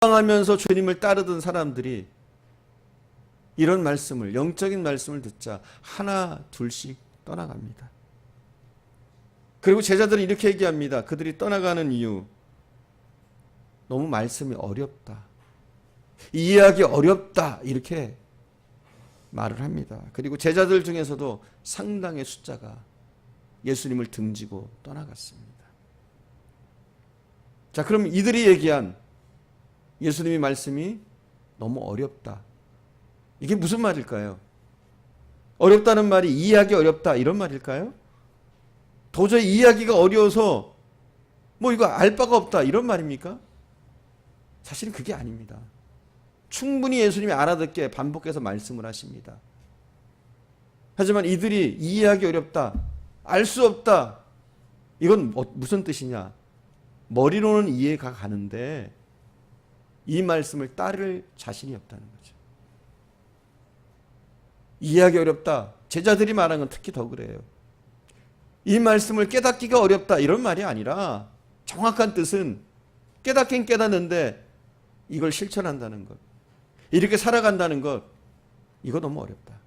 하면서 주님을 따르던 사람들이 이런 말씀을, 영적인 말씀을 듣자 하나 둘씩 떠나갑니다. 그리고 제자들은 이렇게 얘기합니다. 그들이 떠나가는 이유, 너무 말씀이 어렵다, 이해하기 어렵다, 이렇게 말을 합니다. 그리고 제자들 중에서도 상당의 숫자가 예수님을 등지고 떠나갔습니다. 자, 그럼 이들이 얘기한 예수님의 말씀이 너무 어렵다, 이게 무슨 말일까요? 어렵다는 말이 이해하기 어렵다, 이런 말일까요? 도저히 이해하기가 어려워서 뭐 이거 알 바가 없다, 이런 말입니까? 사실은 그게 아닙니다. 충분히 예수님이 알아듣게 반복해서 말씀을 하십니다. 하지만 이들이 이해하기 어렵다, 알 수 없다, 이건 무슨 뜻이냐? 머리로는 이해가 가는데 이 말씀을 따를 자신이 없다는 거죠. 이해하기 어렵다, 제자들이 말한 건 특히 더 그래요. 이 말씀을 깨닫기가 어렵다, 이런 말이 아니라 정확한 뜻은 깨닫긴 깨닫는데 이걸 실천한다는 것, 이렇게 살아간다는 것, 이거 너무 어렵다.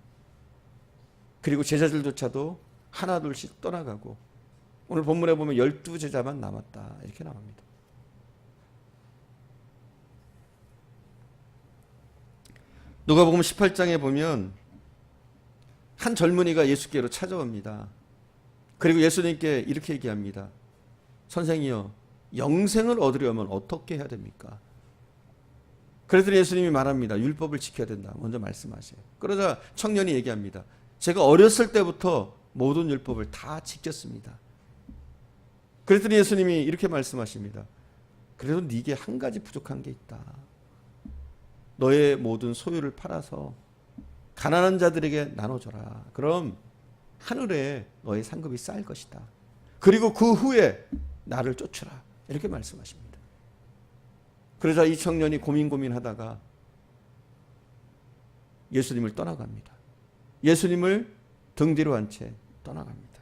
그리고 제자들조차도 하나 둘씩 떠나가고 오늘 본문에 보면 12제자만 남았다, 이렇게 나옵니다. 누가복음 18장에 보면 한 젊은이가 예수께로 찾아옵니다. 그리고 예수님께 이렇게 얘기합니다. 선생이여, 영생을 얻으려면 어떻게 해야 됩니까? 그랬더니 예수님이 말합니다. 율법을 지켜야 된다, 먼저 말씀하세요. 그러자 청년이 얘기합니다. 제가 어렸을 때부터 모든 율법을 다 지켰습니다. 그랬더니 예수님이 이렇게 말씀하십니다. 그래도 네게 한 가지 부족한 게 있다. 너의 모든 소유를 팔아서 가난한 자들에게 나눠줘라. 그럼 하늘에 너의 상급이 쌓일 것이다. 그리고 그 후에 나를 쫓으라. 이렇게 말씀하십니다. 그러자 이 청년이 고민하다가 예수님을 떠나갑니다. 예수님을 등 뒤로 한 채 떠나갑니다.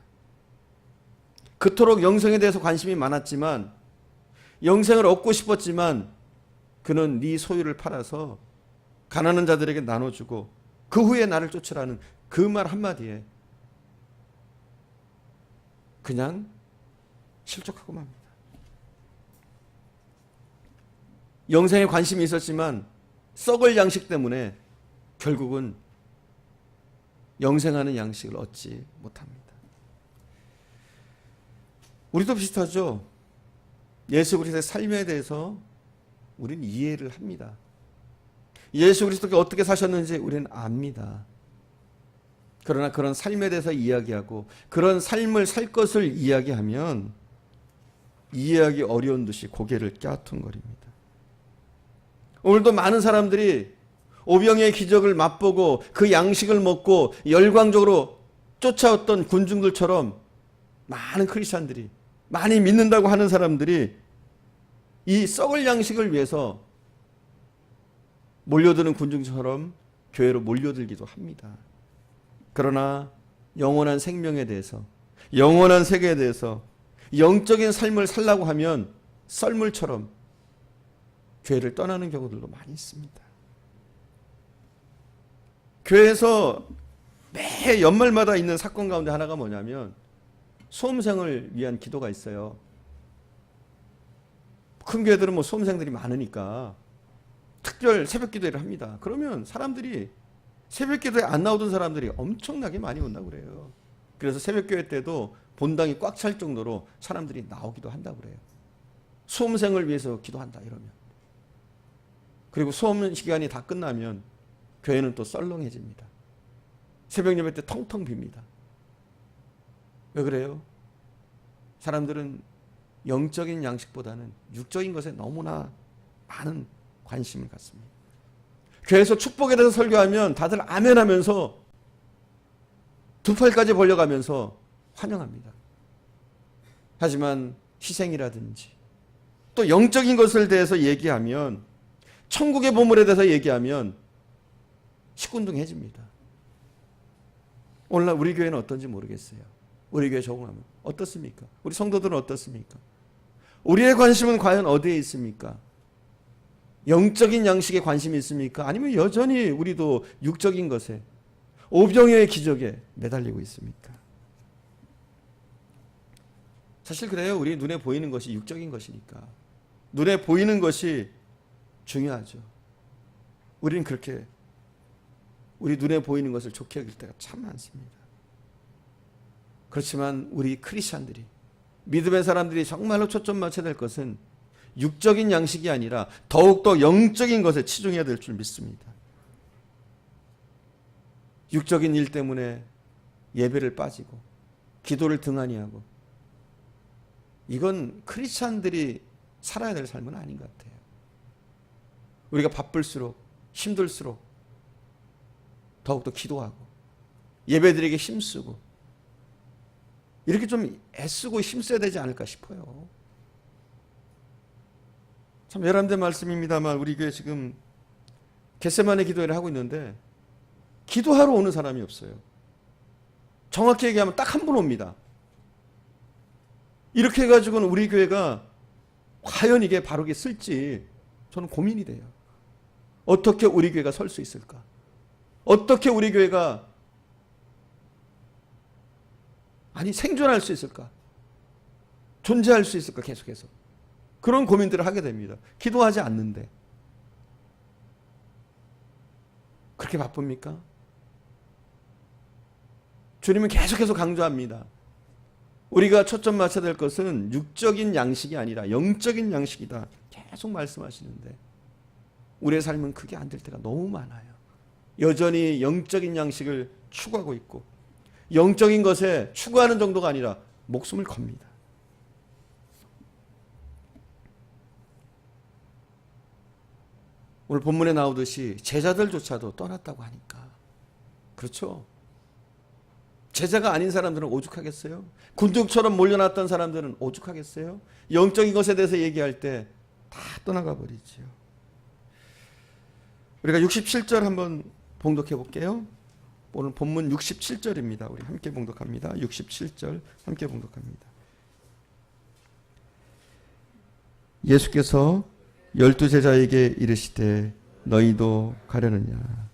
그토록 영생에 대해서 관심이 많았지만, 영생을 얻고 싶었지만 그는 네 소유를 팔아서 가난한 자들에게 나눠주고 그 후에 나를 쫓으라는 그 말 한마디에 그냥 실족하고 맙니다. 영생에 관심이 있었지만 썩을 양식 때문에 결국은 영생하는 양식을 얻지 못합니다. 우리도 비슷하죠. 예수 그리스도의 삶에 대해서 우리는 이해를 합니다. 예수 그리스도가 어떻게 사셨는지 우리는 압니다. 그러나 그런 삶에 대해서 이야기하고 그런 삶을 살 것을 이야기하면 이해하기 어려운 듯이 고개를 갸우뚱거립니다. 오늘도 많은 사람들이 오병이의 기적을 맛보고 그 양식을 먹고 열광적으로 쫓아왔던 군중들처럼 많은 크리스찬들이, 많이 믿는다고 하는 사람들이 이 썩을 양식을 위해서 몰려드는 군중처럼 교회로 몰려들기도 합니다. 그러나 영원한 생명에 대해서, 영원한 세계에 대해서 영적인 삶을 살라고 하면 썰물처럼 교회를 떠나는 경우들도 많이 있습니다. 교회에서 매 연말마다 있는 사건 가운데 하나가 뭐냐면 수험생을 위한 기도가 있어요. 큰 교회들은 뭐 수험생들이 많으니까 특별 새벽 기도회를 합니다. 그러면 사람들이 새벽 기도에 안 나오던 사람들이 엄청나게 많이 온다고 그래요. 그래서 새벽 교회 때도 본당이 꽉 찰 정도로 사람들이 나오기도 한다고 그래요. 수험생을 위해서 기도한다 이러면. 그리고 수험 시간이 다 끝나면 교회는 또 썰렁해집니다. 새벽 예배 때 텅텅 빕니다. 왜 그래요? 사람들은 영적인 양식보다는 육적인 것에 너무나 많은 관심을 갖습니다. 교회에서 축복에 대해서 설교하면 다들 아멘 하면서 두 팔까지 벌려가면서 환영합니다. 하지만 희생이라든지 또 영적인 것을 대해서 얘기하면, 천국의 보물에 대해서 얘기하면 시큰둥해집니다. 오늘날 우리 교회는 어떤지 모르겠어요. 우리 교회 적응하면 어떻습니까? 우리 성도들은 어떻습니까? 우리의 관심은 과연 어디에 있습니까? 영적인 양식에 관심이 있습니까? 아니면 여전히 우리도 육적인 것에, 오병이어의 기적에 매달리고 있습니까? 사실 그래요. 우리 눈에 보이는 것이 육적인 것이니까. 눈에 보이는 것이 중요하죠. 우리는 그렇게 우리 눈에 보이는 것을 좋게 여길 때가 참 많습니다. 그렇지만 우리 크리스찬들이, 믿음의 사람들이 정말로 초점 맞춰야 될 것은 육적인 양식이 아니라 더욱더 영적인 것에 치중해야 될 줄 믿습니다. 육적인 일 때문에 예배를 빠지고 기도를 등한히 하고, 이건 크리스찬들이 살아야 될 삶은 아닌 것 같아요. 우리가 바쁠수록, 힘들수록 더욱더 기도하고 예배드리게 힘쓰고 이렇게 좀 애쓰고 힘써야 되지 않을까 싶어요. 참 열람된 말씀입니다만 우리 교회 지금 겟세마네 기도회를 하고 있는데 기도하러 오는 사람이 없어요. 정확히 얘기하면 딱 한 분 옵니다. 이렇게 해가지고는 우리 교회가 과연 이게 바르게 쓸지 저는 고민이 돼요. 어떻게 우리 교회가 설 수 있을까? 어떻게 우리 교회가 생존할 수 있을까? 존재할 수 있을까? 계속해서 그런 고민들을 하게 됩니다. 기도하지 않는데 그렇게 바쁩니까? 주님은 계속해서 강조합니다. 우리가 초점 맞춰야 될 것은 육적인 양식이 아니라 영적인 양식이다. 계속 말씀하시는데 우리의 삶은 그게 안 될 때가 너무 많아요. 여전히 영적인 양식을 추구하고 있고 영적인 것에 추구하는 정도가 아니라 목숨을 겁니다. 오늘 본문에 나오듯이 제자들조차도 떠났다고 하니까 그렇죠. 제자가 아닌 사람들은 오죽하겠어요? 군중처럼 몰려났던 사람들은 오죽하겠어요? 영적인 것에 대해서 얘기할 때 다 떠나가 버리죠. 우리가 67절 한번 봉독해 볼게요. 오늘 본문 67절입니다. 우리 함께 봉독합니다. 67절 함께 봉독합니다. 예수께서 12제자에게 이르시되 너희도 가려느냐.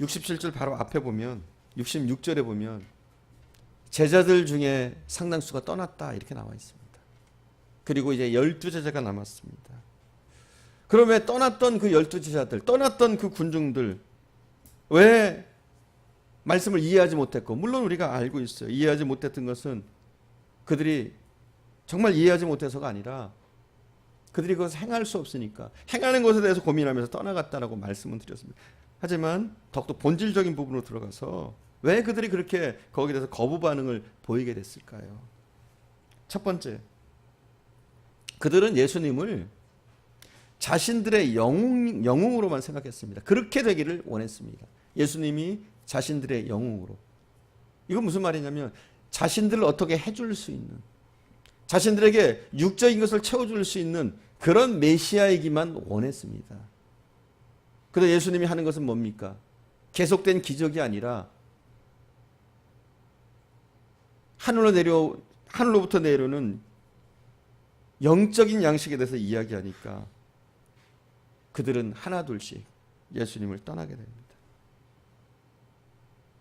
67절 바로 앞에 보면 66절에 보면 제자들 중에 상당수가 떠났다 이렇게 나와 있습니다. 그리고 이제 12제자가 남았습니다. 그러면 떠났던 그 12제자들, 떠났던 그 군중들 왜 말씀을 이해하지 못했고, 물론 우리가 알고 있어요. 이해하지 못했던 것은 그들이 정말 이해하지 못해서가 아니라 그들이 그것을 행할 수 없으니까 행하는 것에 대해서 고민하면서 떠나갔다라고 말씀을 드렸습니다. 하지만 더욱더 본질적인 부분으로 들어가서 왜 그들이 그렇게 거기에 대해서 거부 반응을 보이게 됐을까요? 첫 번째, 그들은 예수님을 자신들의 영웅으로만 생각했습니다. 그렇게 되기를 원했습니다. 예수님이 자신들의 영웅으로. 이건 무슨 말이냐면 자신들을 어떻게 해줄 수 있는, 자신들에게 육적인 것을 채워줄 수 있는 그런 메시아이기만 원했습니다. 그런데 예수님이 하는 것은 뭡니까? 계속된 기적이 아니라 하늘로부터 내려오는 영적인 양식에 대해서 이야기하니까 그들은 하나둘씩 예수님을 떠나게 됩니다.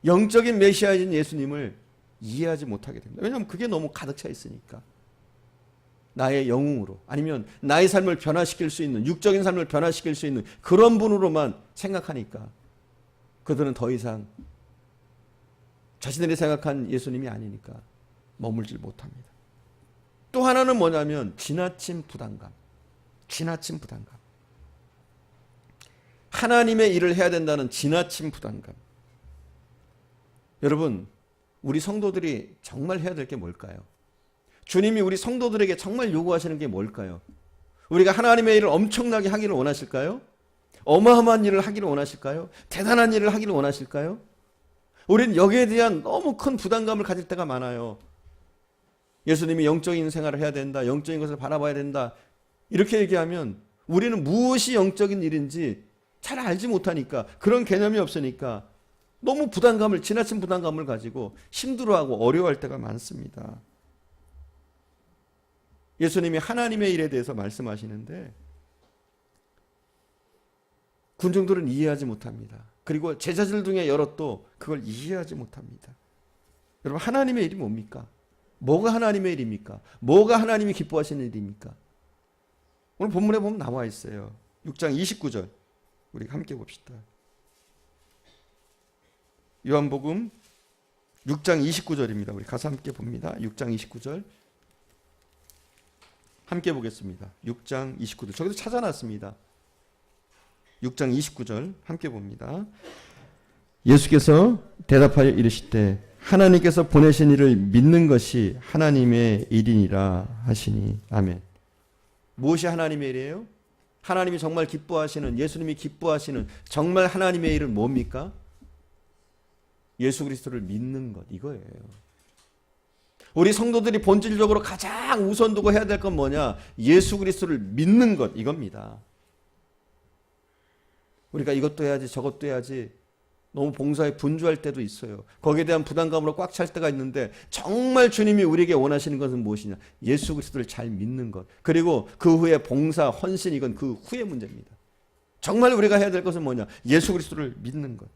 영적인 메시아인 예수님을 이해하지 못하게 됩니다. 왜냐하면 그게 너무 가득 차 있으니까. 나의 영웅으로, 아니면 나의 삶을 변화시킬 수 있는, 육적인 삶을 변화시킬 수 있는 그런 분으로만 생각하니까 그들은 더 이상 자신들이 생각한 예수님이 아니니까 머물질 못합니다. 또 하나는 뭐냐면 지나친 부담감. 하나님의 일을 해야 된다는 지나친 부담감. 여러분, 우리 성도들이 정말 해야 될 게 뭘까요? 주님이 우리 성도들에게 정말 요구하시는 게 뭘까요? 우리가 하나님의 일을 엄청나게 하기를 원하실까요? 어마어마한 일을 하기를 원하실까요? 대단한 일을 하기를 원하실까요? 우리는 여기에 대한 너무 큰 부담감을 가질 때가 많아요. 예수님이 영적인 생활을 해야 된다, 영적인 것을 바라봐야 된다, 이렇게 얘기하면 우리는 무엇이 영적인 일인지 잘 알지 못하니까, 그런 개념이 없으니까 너무 지나친 부담감을 가지고 힘들어하고 어려워할 때가 많습니다. 예수님이 하나님의 일에 대해서 말씀하시는데 군중들은 이해하지 못합니다. 그리고 제자들 중에 여럿도 그걸 이해하지 못합니다. 여러분, 하나님의 일이 뭡니까? 뭐가 하나님의 일입니까? 뭐가 하나님이 기뻐하시는 일입니까? 오늘 본문에 보면 나와 있어요. 6장 29절 우리 함께 봅시다. 요한복음 6장 29절입니다. 우리 가서 함께 봅니다. 6장 29절 함께 보겠습니다. 6장 29절 저기도 찾아놨습니다. 6장 29절 함께 봅니다. 예수께서 대답하여 이르시되 하나님께서 보내신 이를 믿는 것이 하나님의 일이니라 하시니. 아멘. 무엇이 하나님의 일이에요? 하나님이 정말 기뻐하시는, 예수님이 기뻐하시는 정말 하나님의 일은 뭡니까? 예수 그리스도를 믿는 것, 이거예요. 우리 성도들이 본질적으로 가장 우선 두고 해야 될 건 뭐냐? 예수 그리스도를 믿는 것, 이겁니다. 우리가 이것도 해야지 저것도 해야지 너무 봉사에 분주할 때도 있어요. 거기에 대한 부담감으로 꽉 찰 때가 있는데 정말 주님이 우리에게 원하시는 것은 무엇이냐? 예수 그리스도를 잘 믿는 것. 그리고 그 후에 봉사, 헌신, 이건 그 후의 문제입니다. 정말 우리가 해야 될 것은 뭐냐? 예수 그리스도를 믿는 것.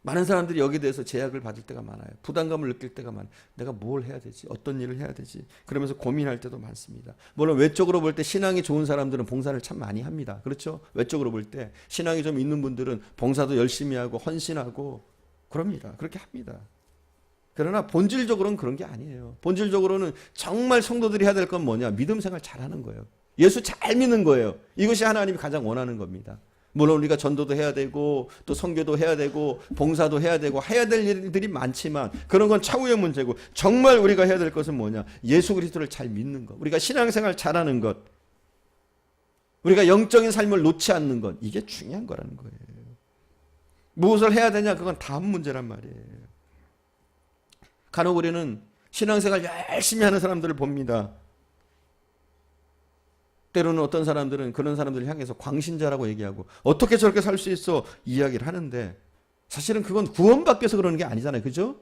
많은 사람들이 여기에 대해서 제약을 받을 때가 많아요. 부담감을 느낄 때가 많아요. 내가 뭘 해야 되지? 어떤 일을 해야 되지? 그러면서 고민할 때도 많습니다. 물론 외적으로 볼 때 신앙이 좋은 사람들은 봉사를 참 많이 합니다. 그렇죠? 외적으로 볼 때 신앙이 좀 있는 분들은 봉사도 열심히 하고 헌신하고 그럽니다. 그렇게 합니다. 그러나 본질적으로는 그런 게 아니에요. 본질적으로는 정말 성도들이 해야 될 건 뭐냐? 믿음 생활 잘하는 거예요. 예수 잘 믿는 거예요. 이것이 하나님이 가장 원하는 겁니다. 물론 우리가 전도도 해야 되고 또 선교도 해야 되고 봉사도 해야 되고 해야 될 일들이 많지만 그런 건 차후의 문제고 정말 우리가 해야 될 것은 뭐냐? 예수 그리스도를 잘 믿는 것. 우리가 신앙생활 잘하는 것. 우리가 영적인 삶을 놓지 않는 것. 이게 중요한 거라는 거예요. 무엇을 해야 되냐? 그건 다음 문제란 말이에요. 간혹 우리는 신앙생활 열심히 하는 사람들을 봅니다. 때로는 어떤 사람들은 그런 사람들을 향해서 광신자라고 얘기하고 어떻게 저렇게 살 수 있어 이야기를 하는데 사실은 그건 구원받기 위해서 그러는 게 아니잖아요. 그죠?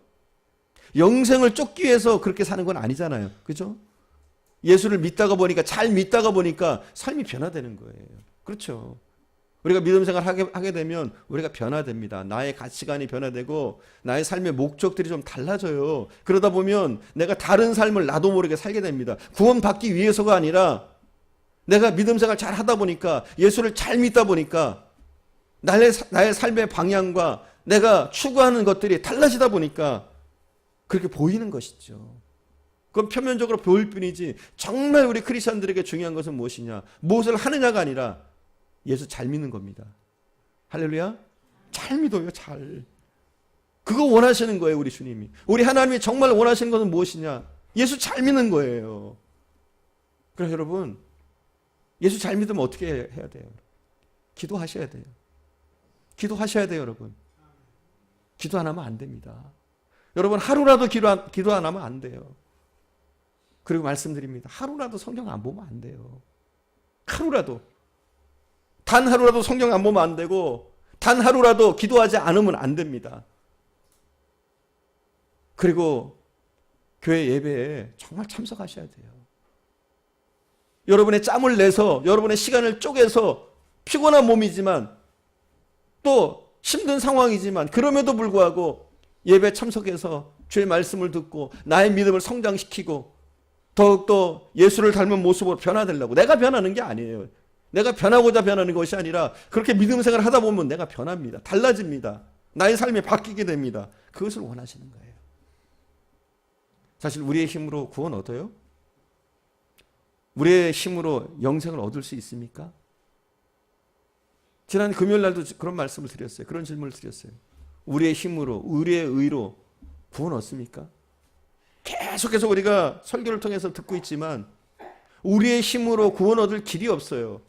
영생을 쫓기 위해서 그렇게 사는 건 아니잖아요. 그죠? 예수를 믿다가 보니까 잘 믿다가 보니까 삶이 변화되는 거예요. 그렇죠? 우리가 믿음 생활 하게 되면 우리가 변화됩니다. 나의 가치관이 변화되고 나의 삶의 목적들이 좀 달라져요. 그러다 보면 내가 다른 삶을 나도 모르게 살게 됩니다. 구원받기 위해서가 아니라 내가 믿음 생활 잘 하다 보니까 예수를 잘 믿다 보니까 나의 삶의 방향과 내가 추구하는 것들이 달라지다 보니까 그렇게 보이는 것이죠. 그건 표면적으로 보일 뿐이지 정말 우리 크리스천들에게 중요한 것은 무엇이냐? 무엇을 하느냐가 아니라 예수 잘 믿는 겁니다. 할렐루야. 잘 믿어요. 잘. 그거 원하시는 거예요. 우리 주님이. 우리 하나님이 정말 원하시는 것은 무엇이냐? 예수 잘 믿는 거예요. 그래서 여러분 예수 잘 믿으면 어떻게 해야 돼요? 기도하셔야 돼요. 기도하셔야 돼요, 여러분. 기도 안 하면 안 됩니다. 여러분 하루라도 기도 안 하면 안 돼요. 그리고 말씀드립니다. 하루라도 성경 안 보면 안 돼요. 하루라도. 단 하루라도 성경 안 보면 안 되고 단 하루라도 기도하지 않으면 안 됩니다. 그리고 교회 예배에 정말 참석하셔야 돼요. 여러분의 짬을 내서 여러분의 시간을 쪼개서 피곤한 몸이지만 또 힘든 상황이지만 그럼에도 불구하고 예배 참석해서 주의 말씀을 듣고 나의 믿음을 성장시키고 더욱더 예수를 닮은 모습으로 변화되려고. 내가 변하는 게 아니에요. 내가 변하고자 변하는 것이 아니라 그렇게 믿음 생활을 하다 보면 내가 변합니다. 달라집니다. 나의 삶이 바뀌게 됩니다. 그것을 원하시는 거예요. 사실 우리의 힘으로 구원 얻어요? 우리의 힘으로 영생을 얻을 수 있습니까? 지난 금요일 날도 그런 말씀을 드렸어요. 그런 질문을 드렸어요. 우리의 힘으로, 우리의 의로 구원 얻습니까? 계속해서 우리가 설교를 통해서 듣고 있지만 우리의 힘으로 구원 얻을 길이 없어요.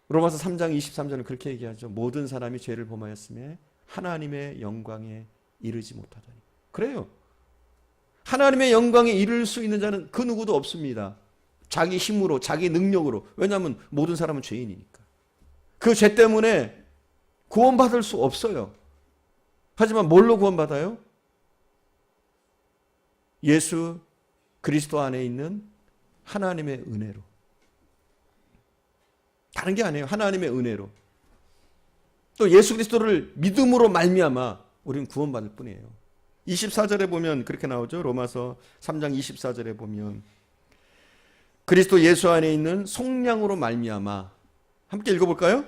로마서 3장 23절은 그렇게 얘기하죠. 모든 사람이 죄를 범하였음에 하나님의 영광에 이르지 못하다니. 그래요. 하나님의 영광에 이를 수 있는 자는 그 누구도 없습니다. 자기 힘으로, 자기 능력으로. 왜냐하면 모든 사람은 죄인이니까. 그 죄 때문에 구원받을 수 없어요. 하지만 뭘로 구원받아요? 예수 그리스도 안에 있는 하나님의 은혜로. 다른 게 아니에요. 하나님의 은혜로. 또 예수 그리스도를 믿음으로 말미암아 우리는 구원받을 뿐이에요. 24절에 보면 그렇게 나오죠. 로마서 3장 24절에 보면 그리스도 예수 안에 있는 속량으로 말미암아. 함께 읽어볼까요?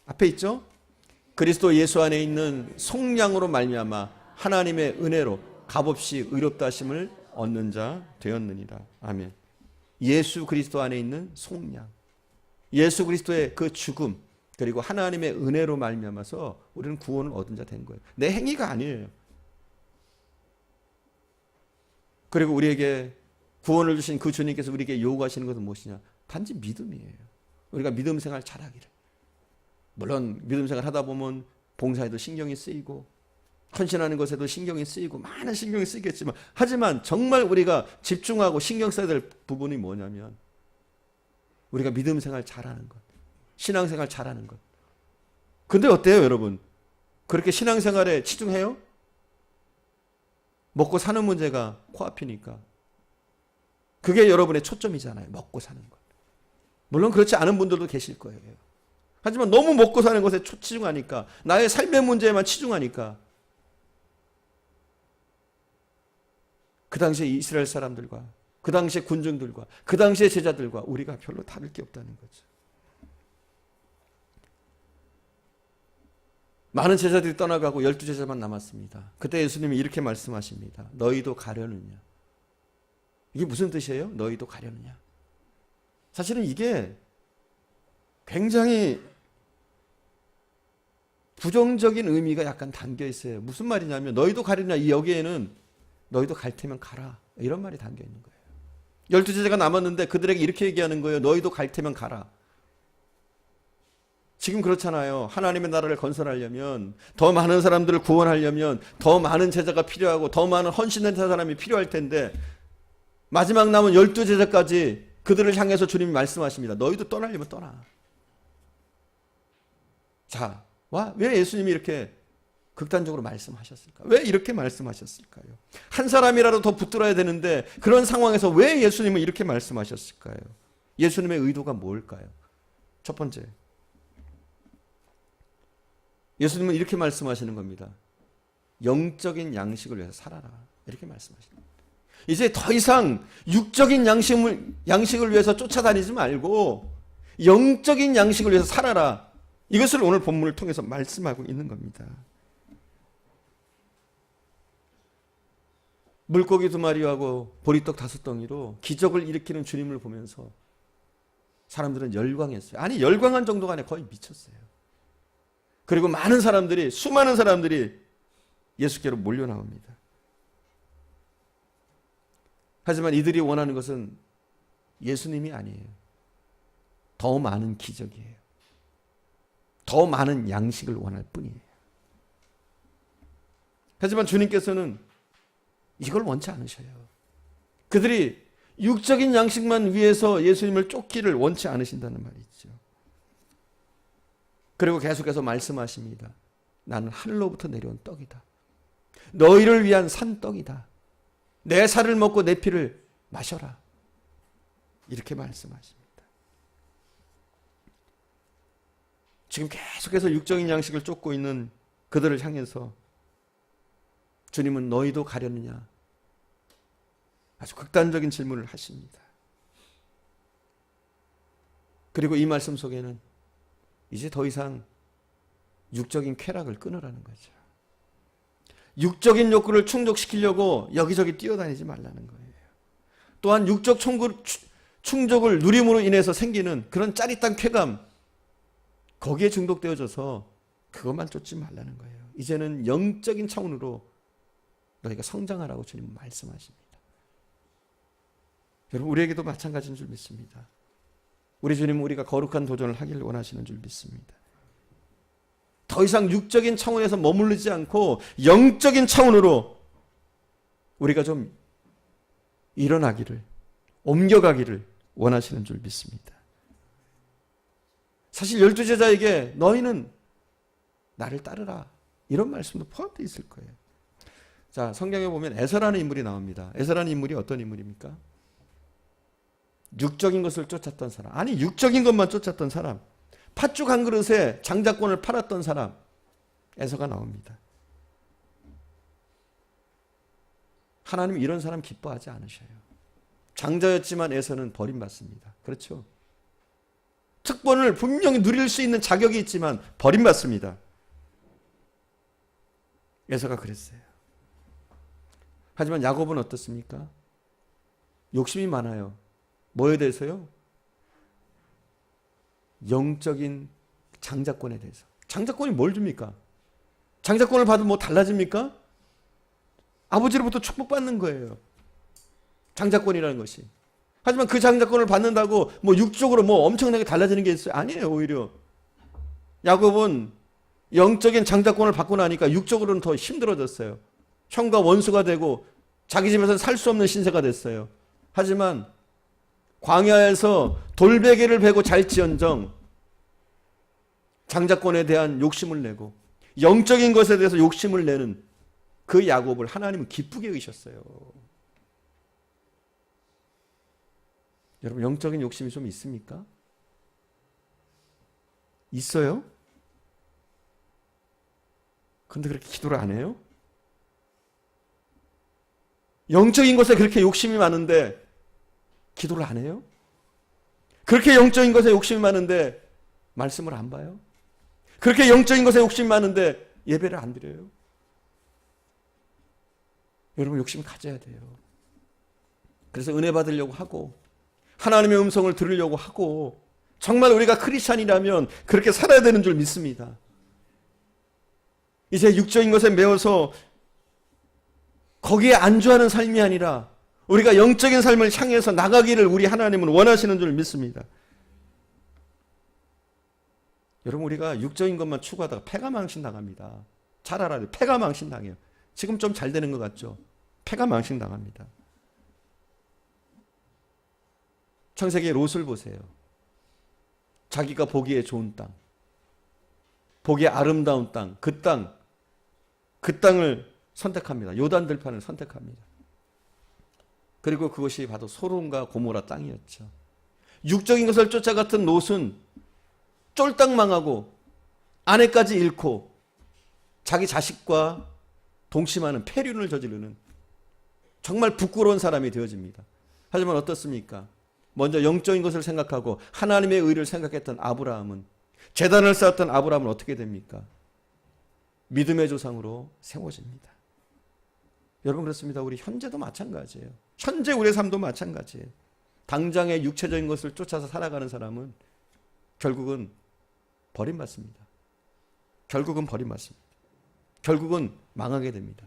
앞에 있죠. 그리스도 예수 안에 있는 속량으로 말미암아 하나님의 은혜로 값없이 의롭다 하심을 얻는 자 되었느니라. 아멘. 예수 그리스도 안에 있는 속량, 예수 그리스도의 그 죽음, 그리고 하나님의 은혜로 말미암아서 우리는 구원을 얻은 자 된 거예요. 내 행위가 아니에요. 그리고 우리에게 구원을 주신 그 주님께서 우리에게 요구하시는 것은 무엇이냐? 단지 믿음이에요. 우리가 믿음 생활 잘하기를. 물론 믿음 생활 하다 보면 봉사에도 신경이 쓰이고 헌신하는 것에도 신경이 쓰이고 많은 신경이 쓰이겠지만, 하지만 정말 우리가 집중하고 신경 써야 될 부분이 뭐냐면 우리가 믿음 생활 잘하는 것, 신앙 생활 잘하는 것. 근데 어때요 여러분? 그렇게 신앙 생활에 치중해요? 먹고 사는 문제가 코앞이니까. 그게 여러분의 초점이잖아요. 먹고 사는 것. 물론 그렇지 않은 분들도 계실 거예요. 하지만 너무 먹고 사는 것에 치중하니까, 나의 삶의 문제에만 치중하니까 그 당시에 이스라엘 사람들과 그 당시에 군중들과 그 당시에 제자들과 우리가 별로 다를 게 없다는 거죠. 많은 제자들이 떠나가고 12제자만 남았습니다. 그때 예수님이 이렇게 말씀하십니다. 너희도 가려느냐? 이게 무슨 뜻이에요? 너희도 가려느냐? 사실은 이게 굉장히 부정적인 의미가 약간 담겨 있어요. 무슨 말이냐면 너희도 가려느냐, 여기에는 너희도 갈 테면 가라, 이런 말이 담겨 있는 거예요. 12제자가 남았는데 그들에게 이렇게 얘기하는 거예요. 너희도 갈 테면 가라. 지금 그렇잖아요. 하나님의 나라를 건설하려면, 더 많은 사람들을 구원하려면 더 많은 제자가 필요하고 더 많은 헌신된 사람이 필요할 텐데, 마지막 남은 12제자까지 그들을 향해서 주님이 말씀하십니다. 너희도 떠나려면 떠나. 자, 왜 예수님이 이렇게 극단적으로 말씀하셨을까? 왜 이렇게 말씀하셨을까요? 한 사람이라도 더 붙들어야 되는데 그런 상황에서 왜 예수님은 이렇게 말씀하셨을까요? 예수님의 의도가 뭘까요? 첫 번째, 예수님은 이렇게 말씀하시는 겁니다. 영적인 양식을 위해서 살아라, 이렇게 말씀하시는 겁니다. 이제 더 이상 육적인 양식을 위해서 쫓아다니지 말고 영적인 양식을 위해서 살아라. 이것을 오늘 본문을 통해서 말씀하고 있는 겁니다. 물고기 2마리하고 보리떡 5덩이로 기적을 일으키는 주님을 보면서 사람들은 열광했어요. 아니, 열광한 정도가 아니라 거의 미쳤어요. 그리고 수많은 사람들이 예수께로 몰려 나옵니다. 하지만 이들이 원하는 것은 예수님이 아니에요. 더 많은 기적이에요. 더 많은 양식을 원할 뿐이에요. 하지만 주님께서는 이걸 원치 않으셔요. 그들이 육적인 양식만 위해서 예수님을 쫓기를 원치 않으신다는 말이죠. 그리고 계속해서 말씀하십니다. 나는 하늘로부터 내려온 떡이다. 너희를 위한 산떡이다. 내 살을 먹고 내 피를 마셔라. 이렇게 말씀하십니다. 지금 계속해서 육적인 양식을 쫓고 있는 그들을 향해서 주님은 너희도 가려느냐? 아주 극단적인 질문을 하십니다. 그리고 이 말씀 속에는 이제 더 이상 육적인 쾌락을 끊으라는 거죠. 육적인 욕구를 충족시키려고 여기저기 뛰어다니지 말라는 거예요. 또한 육적 충족을 누림으로 인해서 생기는 그런 짜릿한 쾌감, 거기에 중독되어져서 그것만 쫓지 말라는 거예요. 이제는 영적인 차원으로 너희가 성장하라고 주님은 말씀하십니다. 여러분, 우리에게도 마찬가지인 줄 믿습니다. 우리 주님은 우리가 거룩한 도전을 하기를 원하시는 줄 믿습니다. 더 이상 육적인 차원에서 머무르지 않고 영적인 차원으로 우리가 좀 일어나기를, 옮겨가기를 원하시는 줄 믿습니다. 사실 12제자에게 너희는 나를 따르라 이런 말씀도 포함되어 있을 거예요. 자, 성경에 보면 에서라는 인물이 나옵니다. 에서라는 인물이 어떤 인물입니까? 육적인 것을 쫓았던 사람. 아니, 육적인 것만 쫓았던 사람. 팥죽 한 그릇에 장자권을 팔았던 사람. 에서가 나옵니다. 하나님 이런 사람 기뻐하지 않으셔요. 장자였지만 에서는 버림받습니다. 그렇죠? 특권을 분명히 누릴 수 있는 자격이 있지만 버림받습니다. 에서가 그랬어요. 하지만 야곱은 어떻습니까? 욕심이 많아요. 뭐에 대해서요? 영적인 장자권에 대해서. 장자권이 뭘 줍니까? 장자권을 받으면 뭐 달라집니까? 아버지로부터 축복받는 거예요. 장자권이라는 것이. 하지만 그 장자권을 받는다고 뭐 육적으로 뭐 엄청나게 달라지는 게 있어요? 아니에요. 오히려 야곱은 영적인 장자권을 받고 나니까 육적으로는 더 힘들어졌어요. 형과 원수가 되고 자기 집에서는 살 수 없는 신세가 됐어요. 하지만 광야에서 돌베개를 베고 잘지언정 장자권에 대한 욕심을 내고 영적인 것에 대해서 욕심을 내는 그 야곱을 하나님은 기쁘게 여기셨어요. 여러분, 영적인 욕심이 좀 있습니까? 있어요? 그런데 그렇게 기도를 안 해요? 영적인 것에 그렇게 욕심이 많은데 기도를 안 해요? 그렇게 영적인 것에 욕심이 많은데 말씀을 안 봐요? 그렇게 영적인 것에 욕심이 많은데 예배를 안 드려요? 여러분, 욕심 가져야 돼요. 그래서 은혜 받으려고 하고 하나님의 음성을 들으려고 하고 정말 우리가 크리스찬이라면 그렇게 살아야 되는 줄 믿습니다. 이제 육적인 것에 매여서 거기에 안주하는 삶이 아니라 우리가 영적인 삶을 향해서 나가기를 우리 하나님은 원하시는 줄 믿습니다. 여러분, 우리가 육적인 것만 추구하다가 패가 망신당합니다. 잘 알아요. 패가 망신당해요. 지금 좀 잘 되는 것 같죠? 패가 망신당합니다. 창세기의 롯을 보세요. 자기가 보기에 좋은 땅, 보기에 아름다운 땅, 그 땅을 선택합니다. 요단 들판을 선택합니다. 그리고 그것이 바로 소돔과 고모라 땅이었죠. 육적인 것을 쫓아갔던 롯은 쫄딱 망하고 아내까지 잃고 자기 자식과 동침하는 폐륜을 저지르는 정말 부끄러운 사람이 되어집니다. 하지만 어떻습니까? 먼저 영적인 것을 생각하고 하나님의 의를 생각했던 아브라함은, 제단을 쌓았던 아브라함은 어떻게 됩니까? 믿음의 조상으로 세워집니다. 여러분, 그렇습니다. 우리 현재도 마찬가지예요. 현재 우리의 삶도 마찬가지예요. 당장의 육체적인 것을 쫓아서 살아가는 사람은 결국은 버림받습니다. 결국은 버림받습니다. 결국은 망하게 됩니다.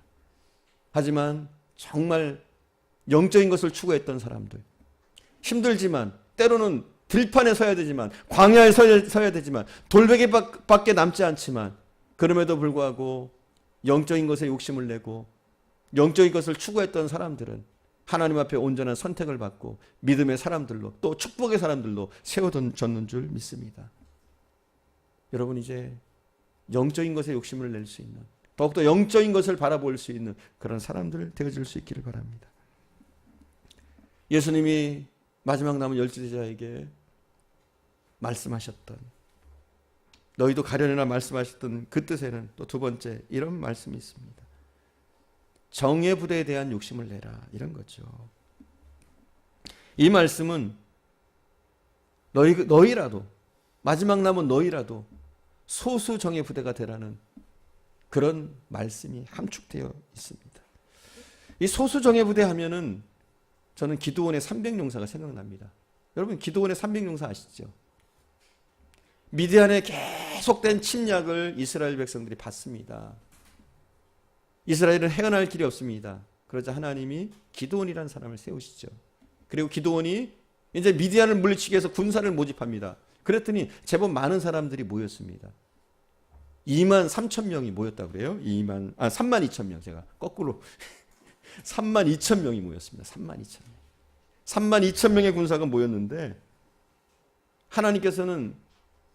하지만 정말 영적인 것을 추구했던 사람들, 힘들지만 때로는 들판에 서야 되지만 광야에 서야 되지만 돌베개밖에 남지 않지만 그럼에도 불구하고 영적인 것에 욕심을 내고 영적인 것을 추구했던 사람들은 하나님 앞에 온전한 선택을 받고 믿음의 사람들로, 또 축복의 사람들로 세워졌는 줄 믿습니다. 여러분, 이제 영적인 것에 욕심을 낼 수 있는, 더욱더 영적인 것을 바라볼 수 있는 그런 사람들 되어질 수 있기를 바랍니다. 예수님이 마지막 남은 12제자에게 말씀하셨던, 너희도 가려내라 말씀하셨던 그 뜻에는 또 두 번째 이런 말씀이 있습니다. 정예 부대에 대한 욕심을 내라, 이런 거죠. 이 말씀은 너희라도, 마지막 남은 너희라도 소수 정예 부대가 되라는 그런 말씀이 함축되어 있습니다. 이 소수 정예 부대 하면은 저는 기드온의 300용사가 생각납니다. 여러분, 기드온의 300용사 아시죠? 미디안의 계속된 침략을 이스라엘 백성들이 받습니다. 이스라엘은 헤어날 길이 없습니다. 그러자 하나님이 기드온이라는 사람을 세우시죠. 그리고 기드온이 이제 미디안을 물리치기 위해서 군사를 모집합니다. 그랬더니 제법 많은 사람들이 모였습니다. 2만 3천 명이 모였다고 그래요. 3만 2천 명. 제가 거꾸로 3만 2천 명이 모였습니다. 3만 2천 명. 3만 2천 명의 군사가 모였는데 하나님께서는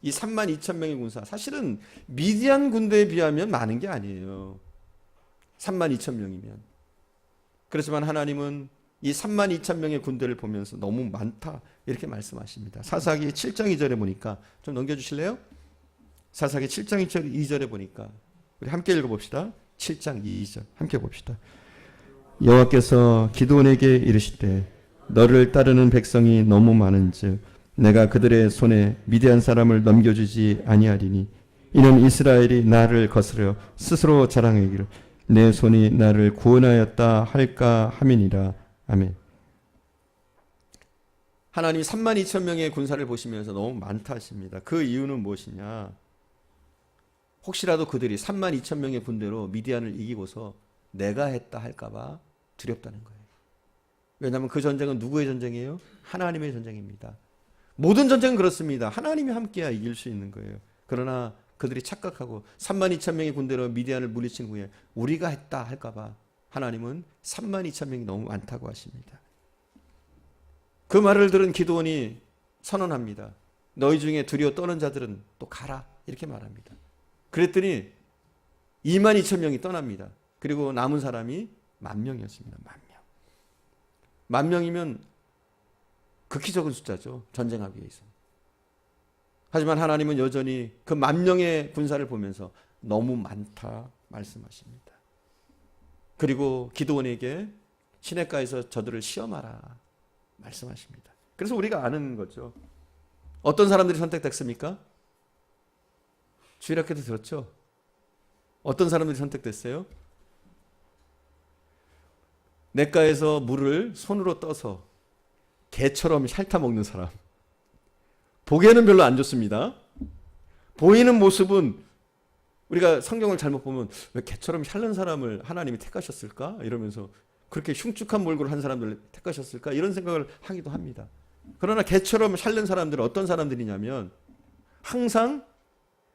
이 3만 2천 명의 군사, 사실은 미디안 군대에 비하면 많은 게 아니에요. 3만 2천 명이면. 그렇지만 하나님은 이 3만 2천 명의 군대를 보면서 너무 많다 이렇게 말씀하십니다. 사사기 7장 2절에 보니까 좀 넘겨주실래요? 사사기 7장 2절에 보니까 우리 함께 읽어봅시다. 7장 2절 함께 봅시다. 여호와께서 기드온에게 이르시되 너를 따르는 백성이 너무 많은즉 내가 그들의 손에 미디안 사람을 넘겨주지 아니하리니 이는 이스라엘이 나를 거스려 스스로 자랑하기를 내 손이 나를 구원하였다 할까 함이니라. 아멘. 하나님이 3만 2천 명의 군사를 보시면서 너무 많다 하십니다. 그 이유는 무엇이냐? 혹시라도 그들이 3만 2천 명의 군대로 미디안을 이기고서 내가 했다 할까봐 두렵다는 거예요. 왜냐하면 그 전쟁은 누구의 전쟁이에요? 하나님의 전쟁입니다. 모든 전쟁은 그렇습니다. 하나님이 함께야 이길 수 있는 거예요. 그러나 그들이 착각하고 3만 2천 명의 군대로 미디안을 물리친 후에 우리가 했다 할까봐 하나님은 3만 2천 명이 너무 많다고 하십니다. 그 말을 들은 기드온이 선언합니다. 너희 중에 두려워 떠는 자들은 또 가라 이렇게 말합니다. 그랬더니 2만 2천 명이 떠납니다. 그리고 남은 사람이 10,000명이었습니다. 10,000명. 10,000명이면 극히 적은 숫자죠. 전쟁하기 위해서. 하지만 하나님은 여전히 그 10,000명의 군사를 보면서 너무 많다 말씀하십니다. 그리고 기드온에게 시냇가에서 저들을 시험하라 말씀하십니다. 그래서 우리가 아는 거죠. 어떤 사람들이 선택됐습니까? 주일학교도 들었죠? 어떤 사람들이 선택됐어요? 냇가에서 물을 손으로 떠서 개처럼 핥아 먹는 사람. 보기에는 별로 안 좋습니다. 보이는 모습은 우리가 성경을 잘못 보면 왜 개처럼 핥는 사람을 하나님이 택하셨을까? 이러면서 그렇게 흉측한 몰골을 한 사람들을 택하셨을까? 이런 생각을 하기도 합니다. 그러나 개처럼 핥는 사람들은 어떤 사람들이냐면 항상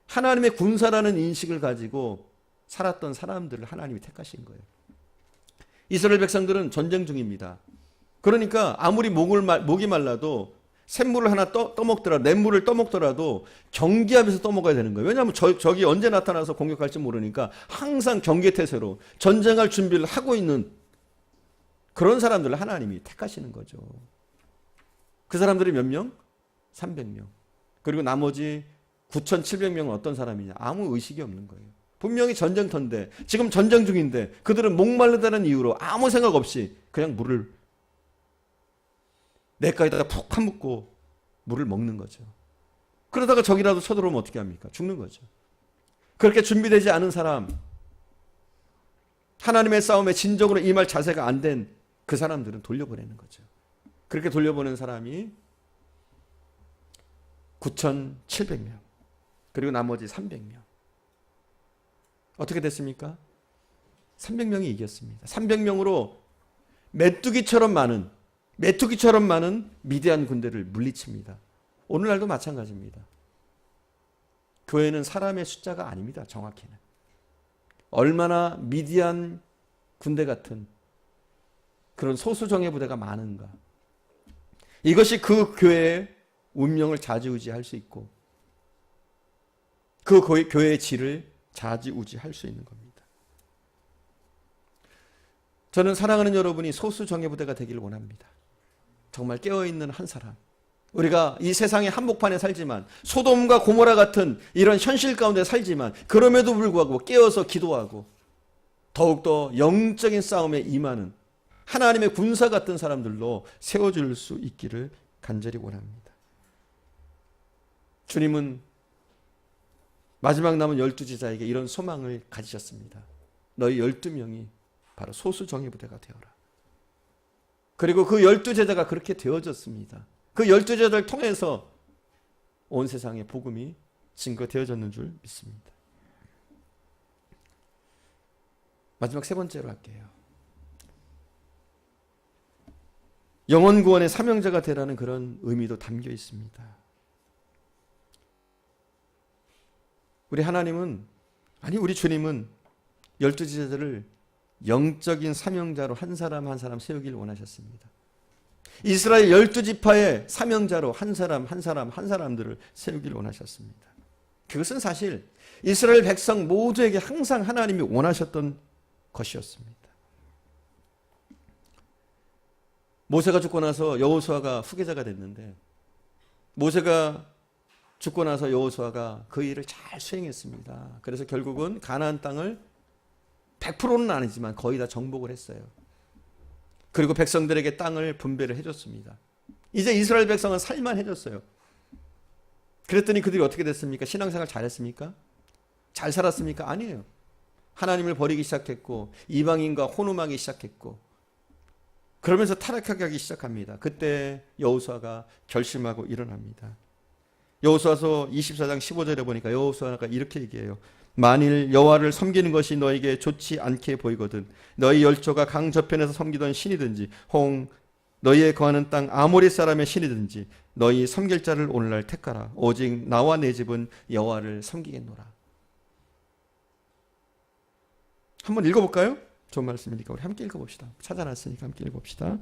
하나님의 군사라는 인식을 가지고 살았던 사람들을 하나님이 택하신 거예요. 이스라엘 백성들은 전쟁 중입니다. 그러니까 아무리 목이 말라도 샘물을 하나 떠먹더라도 냇물을 떠먹더라도 경계하면서 떠먹어야 되는 거예요. 왜냐하면 적이 언제 나타나서 공격할지 모르니까 항상 경계태세로 전쟁할 준비를 하고 있는 그런 사람들을 하나님이 택하시는 거죠. 그 사람들이 몇 명? 300명. 그리고 나머지 9,700명은 어떤 사람이냐? 아무 의식이 없는 거예요. 분명히 전쟁터인데 지금 전쟁 중인데 그들은 목마르다는 이유로 아무 생각 없이 그냥 물을 냇가에다가 푹 파묻고 물을 먹는 거죠. 그러다가 적이라도 쳐들어오면 어떻게 합니까? 죽는 거죠. 그렇게 준비되지 않은 사람, 하나님의 싸움에 진정으로 임할 자세가 안 된 그 사람들은 돌려보내는 거죠. 그렇게 돌려보낸 사람이 9,700명. 그리고 나머지 300명. 어떻게 됐습니까? 300명이 이겼습니다. 300명으로 메뚜기처럼 많은 미디안 군대를 물리칩니다. 오늘날도 마찬가지입니다. 교회는 사람의 숫자가 아닙니다. 정확히는. 얼마나 미디안 군대 같은 그런 소수 정예 부대가 많은가. 이것이 그 교회의 운명을 좌지우지할 수 있고 그 교회의 질을 좌지우지할 수 있는 겁니다. 저는 사랑하는 여러분이 소수 정예 부대가 되기를 원합니다. 정말 깨어있는 한 사람. 우리가 이 세상의 한복판에 살지만 소돔과 고모라 같은 이런 현실 가운데 살지만 그럼에도 불구하고 깨어서 기도하고 더욱더 영적인 싸움에 임하는 하나님의 군사 같은 사람들로 세워줄 수 있기를 간절히 원합니다. 주님은 마지막 남은 12제자에게 이런 소망을 가지셨습니다. 너희 12명이 바로 소수 정예 부대가 되어라. 그리고 그 12제자가 그렇게 되어졌습니다. 그 12제자를 통해서 온 세상에 복음이 증거되어졌는 줄 믿습니다. 마지막 세 번째로 할게요. 영혼 구원의 사명자가 되라는 그런 의미도 담겨 있습니다. 우리 주님은 12제자들을 영적인 사명자로 한 사람 한 사람 세우기를 원하셨습니다. 이스라엘 12지파의 사명자로 한 사람 한 사람 한 사람들을 세우기를 원하셨습니다. 그것은 사실 이스라엘 백성 모두에게 항상 하나님이 원하셨던 것이었습니다. 모세가 죽고 나서 여호수아가 후계자가 됐는데, 모세가 죽고 나서 여호수아가 그 일을 잘 수행했습니다. 그래서 결국은 가나안 땅을 100%는 아니지만 거의 다 정복을 했어요. 그리고 백성들에게 땅을 분배를 해줬습니다. 이제 이스라엘 백성은 살만해졌어요. 그랬더니 그들이 어떻게 됐습니까? 신앙생활 잘했습니까? 잘 살았습니까? 아니에요. 하나님을 버리기 시작했고 이방인과 혼음하기 시작했고, 그러면서 타락하게 하기 시작합니다. 그때 여호수아가 결심하고 일어납니다. 여호수아서 24장 15절에 보니까 여호수아가 이렇게 얘기해요. 만일 여호와를 섬기는 것이 너에게 좋지 않게 보이거든 너희 열조가 강 저편에서 섬기던 신이든지 혹 너희의 거하는 땅 아모리 사람의 신이든지 너희 섬길 자를 오늘날 택하라. 오직 나와 내 집은 여호와를 섬기겠노라. 한번 읽어볼까요? 좋은 말씀이니까 우리 함께 읽어봅시다. 찾아놨으니까 함께 읽어봅시다.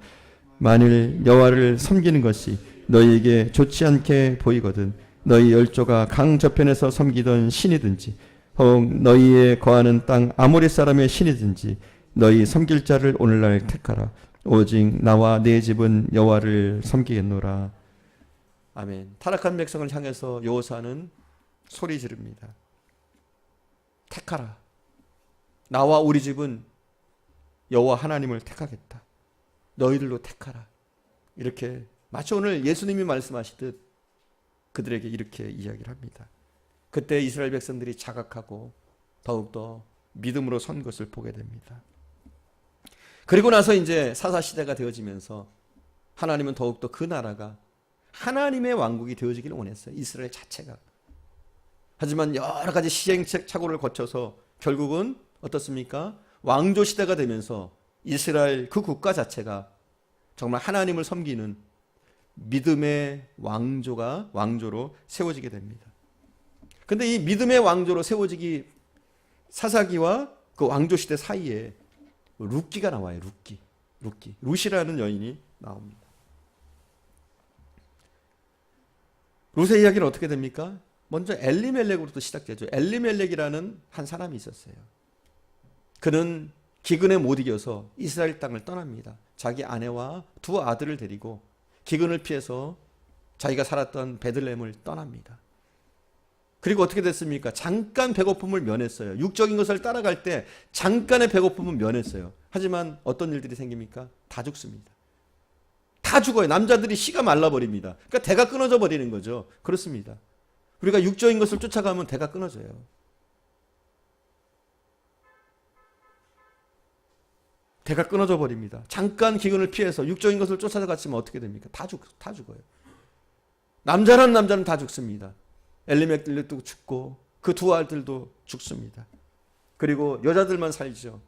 만일 여호와를 섬기는 것이 너희에게 좋지 않게 보이거든 너희 열조가 강 저편에서 섬기던 신이든지 혹 너희의 거하는 땅 아모리 사람의 신이든지 너희 섬길 자를 오늘날 택하라. 오직 나와 내 집은 여호와를 섬기겠노라. 아멘. 타락한 백성을 향해서 여호수아는 소리 지릅니다. 택하라. 나와 우리 집은 여호와 하나님을 택하겠다. 너희들도 택하라. 이렇게 마치 오늘 예수님이 말씀하시듯 그들에게 이렇게 이야기를 합니다. 그때 이스라엘 백성들이 자각하고 더욱더 믿음으로 선 것을 보게 됩니다. 그리고 나서 이제 사사시대가 되어지면서 하나님은 더욱더 그 나라가 하나님의 왕국이 되어지기를 원했어요. 이스라엘 자체가. 하지만 여러 가지 시행착오를 거쳐서 결국은 어떻습니까? 왕조 시대가 되면서 이스라엘 그 국가 자체가 정말 하나님을 섬기는 믿음의 왕조로 세워지게 됩니다. 근데 이 믿음의 왕조로 세워지기 사사기와 그 왕조 시대 사이에 룻기가 나와요. 룻이라는 여인이 나옵니다. 룻의 이야기는 어떻게 됩니까? 먼저 엘리멜렉으로부터 시작되죠. 엘리멜렉이라는 한 사람이 있었어요. 그는 기근에 못 이겨서 이스라엘 땅을 떠납니다. 자기 아내와 두 아들을 데리고 기근을 피해서 자기가 살았던 베들레헴을 떠납니다. 그리고 어떻게 됐습니까? 잠깐 배고픔을 면했어요. 육적인 것을 따라갈 때 잠깐의 배고픔은 면했어요. 하지만 어떤 일들이 생깁니까? 다 죽습니다. 다 죽어요. 남자들이 씨가 말라버립니다. 그러니까 대가 끊어져 버리는 거죠. 그렇습니다. 우리가 육적인 것을 쫓아가면 대가 끊어져요. 대가 끊어져 버립니다. 잠깐 기근을 피해서 육적인 것을 쫓아갔지만 어떻게 됩니까? 다 죽어요. 남자는 다 죽습니다. 엘리멜렉도 죽고 그 두 아들도 죽습니다. 그리고 여자들만 살죠.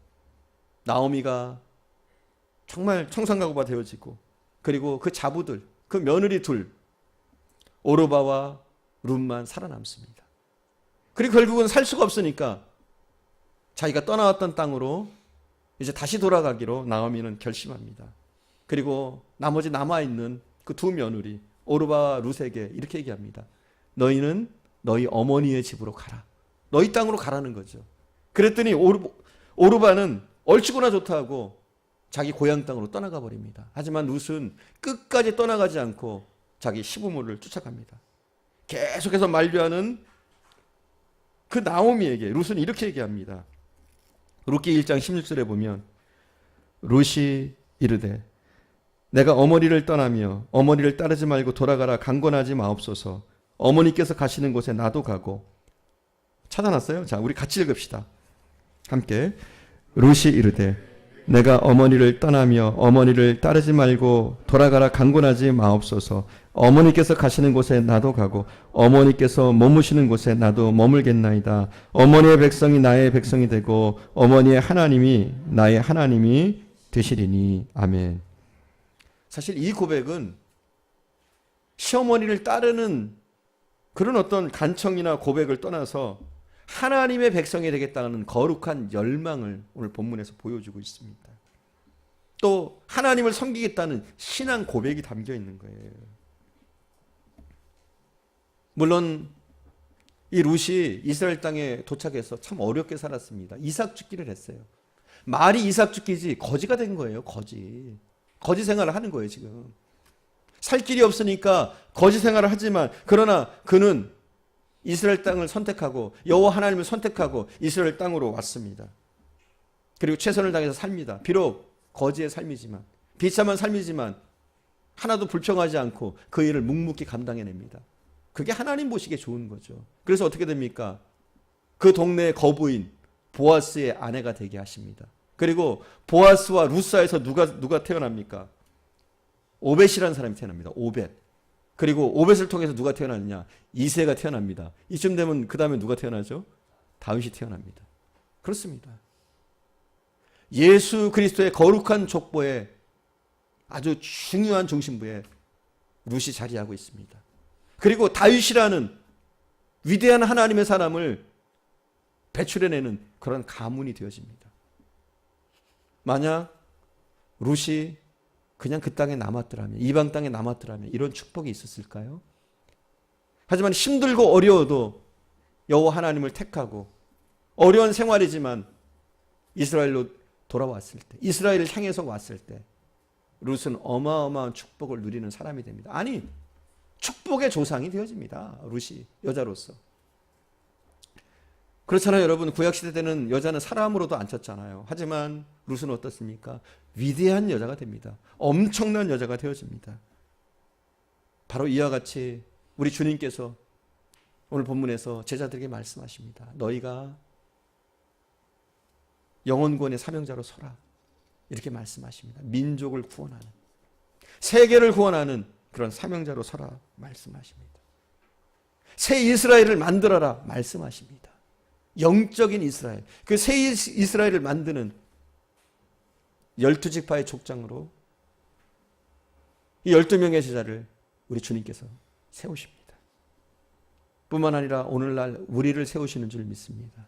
나오미가 정말 청산가구가 되어지고, 그리고 그 자부들, 그 며느리 둘 오르바와 룻만 살아남습니다. 그리고 결국은 살 수가 없으니까 자기가 떠나왔던 땅으로 이제 다시 돌아가기로 나오미는 결심합니다. 그리고 나머지 남아있는 그 두 며느리 오르바와 룻에게 이렇게 얘기합니다. 너희는 너희 어머니의 집으로 가라. 너희 땅으로 가라는 거죠. 그랬더니 오르바는 얼추구나 좋다고 자기 고향 땅으로 떠나가 버립니다. 하지만 룻은 끝까지 떠나가지 않고 자기 시부모를 쫓아갑니다. 계속해서 만류하는 그 나오미에게 룻은 이렇게 얘기합니다. 룻기 1장 16절에 보면 룻이 이르되 내가 어머니를 떠나며 어머니를 따르지 말고 돌아가라 강권하지 마옵소서. 어머니께서 가시는 곳에 나도 가고. 찾아놨어요? 자, 우리 같이 읽읍시다. 함께. 룻이 이르되 내가 어머니를 떠나며 어머니를 따르지 말고 돌아가라 강권하지 마옵소서. 어머니께서 가시는 곳에 나도 가고 어머니께서 머무시는 곳에 나도 머물겠나이다. 어머니의 백성이 나의 백성이 되고 어머니의 하나님이 나의 하나님이 되시리니. 아멘. 사실 이 고백은 시어머니를 따르는 그런 어떤 간청이나 고백을 떠나서 하나님의 백성이 되겠다는 거룩한 열망을 오늘 본문에서 보여주고 있습니다. 또 하나님을 섬기겠다는 신앙 고백이 담겨 있는 거예요. 물론 이 룻이 이스라엘 땅에 도착해서 참 어렵게 살았습니다. 이삭 죽기를 했어요. 말이 이삭 죽기지 거지가 된 거예요. 거지 생활을 하는 거예요. 지금 살 길이 없으니까 거지 생활을 하지만, 그러나 그는 이스라엘 땅을 선택하고 여호와 하나님을 선택하고 이스라엘 땅으로 왔습니다. 그리고 최선을 다해서 삽니다. 비록 거지의 삶이지만, 비참한 삶이지만 하나도 불평하지 않고 그 일을 묵묵히 감당해냅니다. 그게 하나님 보시기에 좋은 거죠. 그래서 어떻게 됩니까? 그 동네의 거부인 보아스의 아내가 되게 하십니다. 그리고 보아스와 룻 사이에서 누가 태어납니까? 오벳이라는 사람이 태어납니다. 오벳. 그리고 오벳을 통해서 누가 태어났느냐? 이새가 태어납니다. 이쯤 되면 그 다음에 누가 태어나죠? 다윗이 태어납니다. 그렇습니다. 예수 그리스도의 거룩한 족보에 아주 중요한 중심부에 룻이 자리하고 있습니다. 그리고 다윗이라는 위대한 하나님의 사람을 배출해내는 그런 가문이 되어집니다. 만약 룻이 그냥 그 땅에 남았더라면, 이방 땅에 남았더라면 이런 축복이 있었을까요? 하지만 힘들고 어려워도 여호와 하나님을 택하고 어려운 생활이지만 이스라엘로 돌아왔을 때, 이스라엘을 향해서 왔을 때 룻은 어마어마한 축복을 누리는 사람이 됩니다. 아니, 축복의 조상이 되어집니다. 룻이 여자로서. 그렇잖아요, 여러분. 구약시대 때는 여자는 사람으로도 안 쳤잖아요. 하지만 룻은 어떻습니까? 위대한 여자가 됩니다. 엄청난 여자가 되어집니다. 바로 이와 같이 우리 주님께서 오늘 본문에서 제자들에게 말씀하십니다. 너희가 영혼구원의 사명자로 서라. 이렇게 말씀하십니다. 민족을 구원하는, 세계를 구원하는 그런 사명자로 서라 말씀하십니다. 새 이스라엘을 만들어라 말씀하십니다. 영적인 이스라엘, 그 새 이스라엘을 만드는 12지파의 족장으로 이 12명의 제자를 우리 주님께서 세우십니다. 뿐만 아니라 오늘날 우리를 세우시는 줄 믿습니다.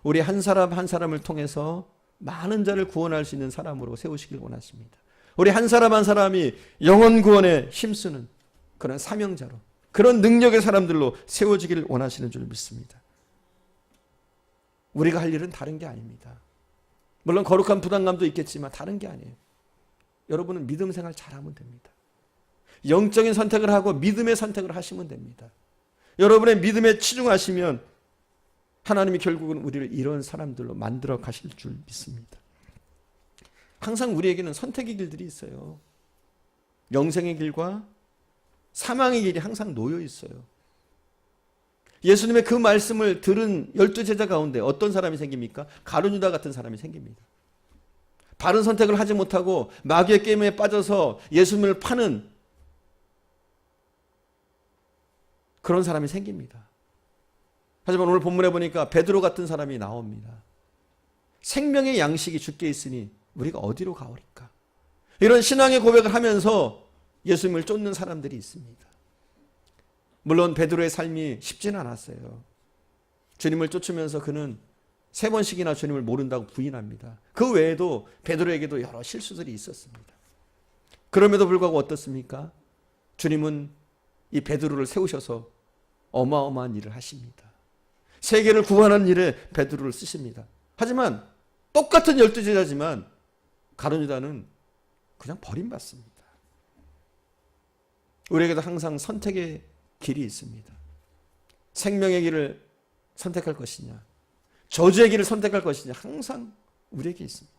우리 한 사람 한 사람을 통해서 많은 자를 구원할 수 있는 사람으로 세우시길 원하십니다. 우리 한 사람 한 사람이 영혼 구원에 힘쓰는 그런 사명자로, 그런 능력의 사람들로 세워지기를 원하시는 줄 믿습니다. 우리가 할 일은 다른 게 아닙니다. 물론 거룩한 부담감도 있겠지만 다른 게 아니에요. 여러분은 믿음 생활 잘하면 됩니다. 영적인 선택을 하고 믿음의 선택을 하시면 됩니다. 여러분의 믿음에 치중하시면 하나님이 결국은 우리를 이런 사람들로 만들어 가실 줄 믿습니다. 항상 우리에게는 선택의 길들이 있어요. 영생의 길과 사망의 길이 항상 놓여 있어요. 예수님의 그 말씀을 들은 12제자 가운데 어떤 사람이 생깁니까? 가룟유다 같은 사람이 생깁니다. 바른 선택을 하지 못하고 마귀의 게임에 빠져서 예수님을 파는 그런 사람이 생깁니다. 하지만 오늘 본문에 보니까 베드로 같은 사람이 나옵니다. 생명의 양식이 주께 있으니 우리가 어디로 가오리까? 이런 신앙의 고백을 하면서 예수님을 쫓는 사람들이 있습니다. 물론 베드로의 삶이 쉽지는 않았어요. 주님을 쫓으면서 그는 3번씩이나 주님을 모른다고 부인합니다. 그 외에도 베드로에게도 여러 실수들이 있었습니다. 그럼에도 불구하고 어떻습니까? 주님은 이 베드로를 세우셔서 어마어마한 일을 하십니다. 세계를 구원하는 일에 베드로를 쓰십니다. 하지만 똑같은 12제자지만 가룟유다는 그냥 버림받습니다. 우리에게도 항상 선택의 길이 있습니다. 생명의 길을 선택할 것이냐, 저주의 길을 선택할 것이냐, 항상 우리에게 있습니다.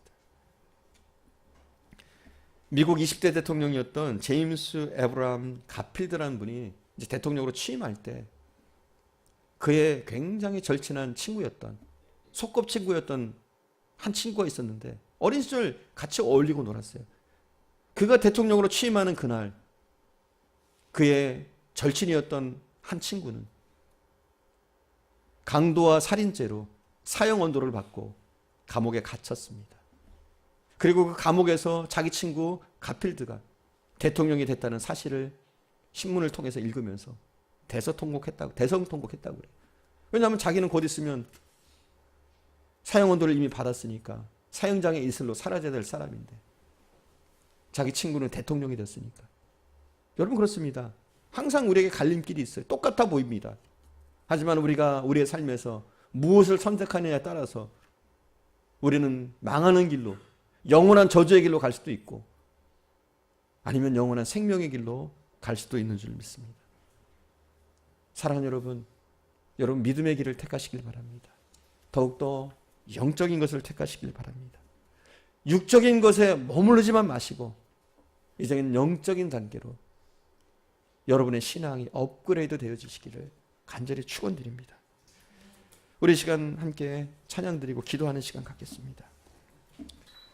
미국 20대 대통령이었던 제임스 에브라함 가필드라는 분이 이제 대통령으로 취임할 때 그의 굉장히 절친한 친구였던, 소꿉친구였던 한 친구가 있었는데 어린 시절 같이 어울리고 놀았어요. 그가 대통령으로 취임하는 그날 그의 절친이었던 한 친구는 강도와 살인죄로 사형 언도를 받고 감옥에 갇혔습니다. 그리고 그 감옥에서 자기 친구 가필드가 대통령이 됐다는 사실을 신문을 통해서 읽으면서 대성통곡했다고 그래요. 왜냐하면 자기는 곧 있으면 사형 언도를 이미 받았으니까 사형장의 이슬로 사라져야 될 사람인데 자기 친구는 대통령이 됐으니까. 여러분 그렇습니다. 항상 우리에게 갈림길이 있어요. 똑같아 보입니다. 하지만 우리가 우리의 삶에서 무엇을 선택하느냐에 따라서 우리는 망하는 길로, 영원한 저주의 길로 갈 수도 있고 아니면 영원한 생명의 길로 갈 수도 있는 줄 믿습니다. 사랑하는 여러분, 여러분 믿음의 길을 택하시길 바랍니다. 더욱더 영적인 것을 택하시길 바랍니다. 육적인 것에 머무르지만 마시고 이제는 영적인 단계로 여러분의 신앙이 업그레이드 되어지시기를 간절히 축원드립니다. 우리 시간 함께 찬양 드리고 기도하는 시간 갖겠습니다.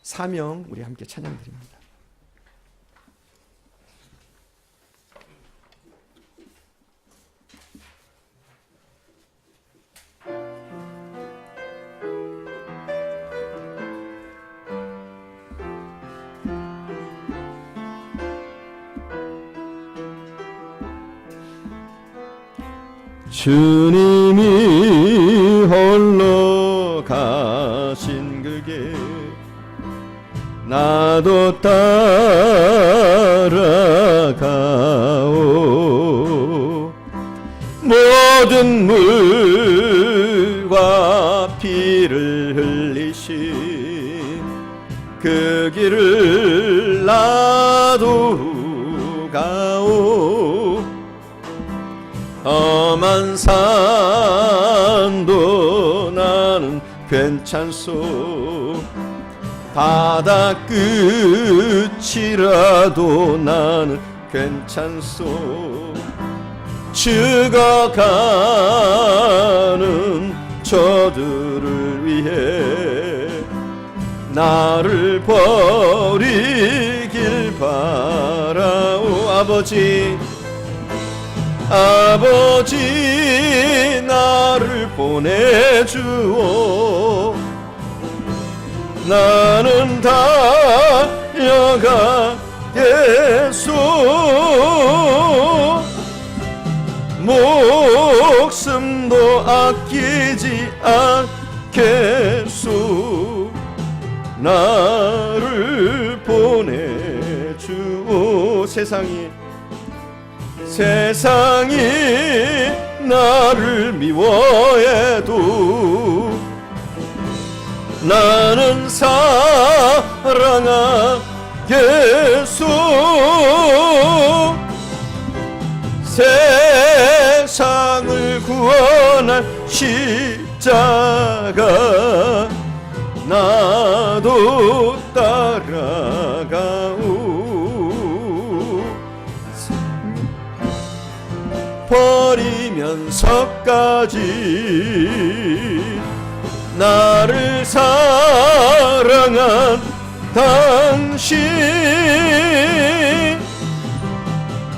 사명 우리 함께 찬양 드립니다. 주님이 홀로 가신 그 길 나도 따라가오. 모든 물과 피를 흘리신 그 길을 나도 가오. 험한 산도 나는 괜찮소. 바다 끝이라도 나는 괜찮소. 죽어가는 저들을 위해 나를 버리길 바라오. 아버지 나를 보내주오. 나는 달려가겠소. 목숨도 아끼지 않겠소. 나를 보내주오. 세상이 나를 미워해도 나는 사랑하겠소. 세상을 구원할 십자가 나도 따라가오. 버리면서까지 나를 사랑한 당신,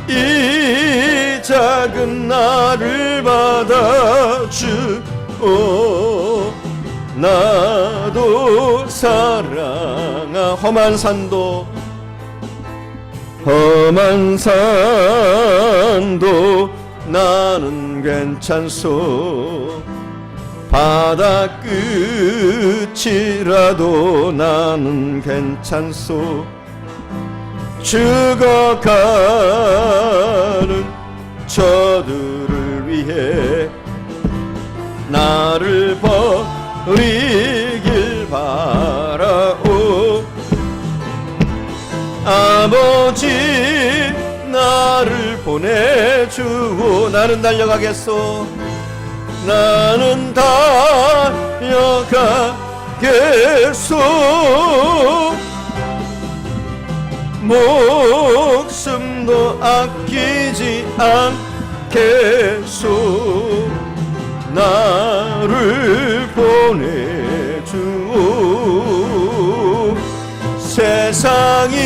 이 작은 나를 받아주오. 나도 사랑하. 험한 산도 나는 괜찮소. 바다 끝이라도 나는 괜찮소. 죽어가는 저들을 위해 나를 버리길 바라오. 아버지 나를 보내주오. 나는 달려가겠소. 나는 달려가겠소. 목숨도 아끼지 않겠소. 나를 보내주오. 세상이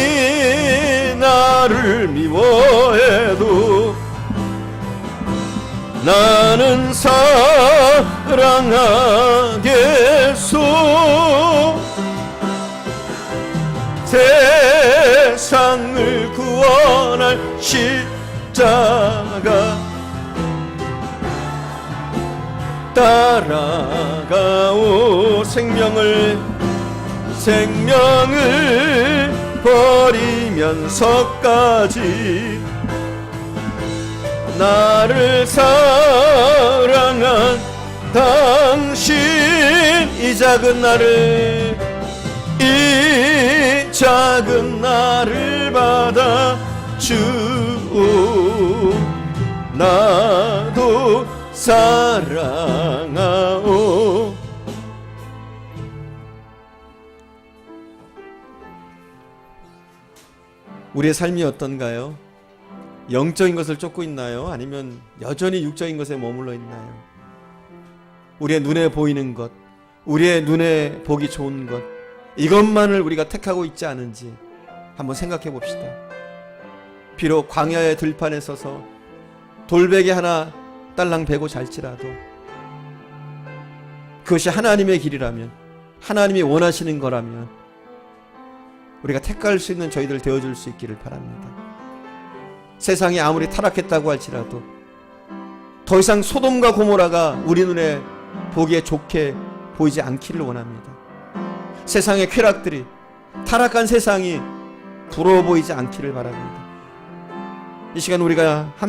나를 미워해도 나는 사랑하겠소. 세상을 구원할 십자가 따라가오. 생명을 버리면서까지 나를 사랑한 당신, 이 작은 나를 받아주오. 나도 사랑하오. 우리의 삶이 어떤가요? 영적인 것을 쫓고 있나요? 아니면 여전히 육적인 것에 머물러 있나요? 우리의 눈에 보이는 것, 우리의 눈에 보기 좋은 것, 이것만을 우리가 택하고 있지 않은지 한번 생각해 봅시다. 비록 광야의 들판에 서서 돌베개 하나 딸랑 베고 잘지라도 그것이 하나님의 길이라면, 하나님이 원하시는 거라면 우리가 택할 수 있는 저희들 되어줄 수 있기를 바랍니다. 세상이 아무리 타락했다고 할지라도 더 이상 소돔과 고모라가 우리 눈에 보기에 좋게 보이지 않기를 원합니다. 세상의 쾌락들이, 타락한 세상이 부러워 보이지 않기를 바랍니다. 이 시간 우리가 함께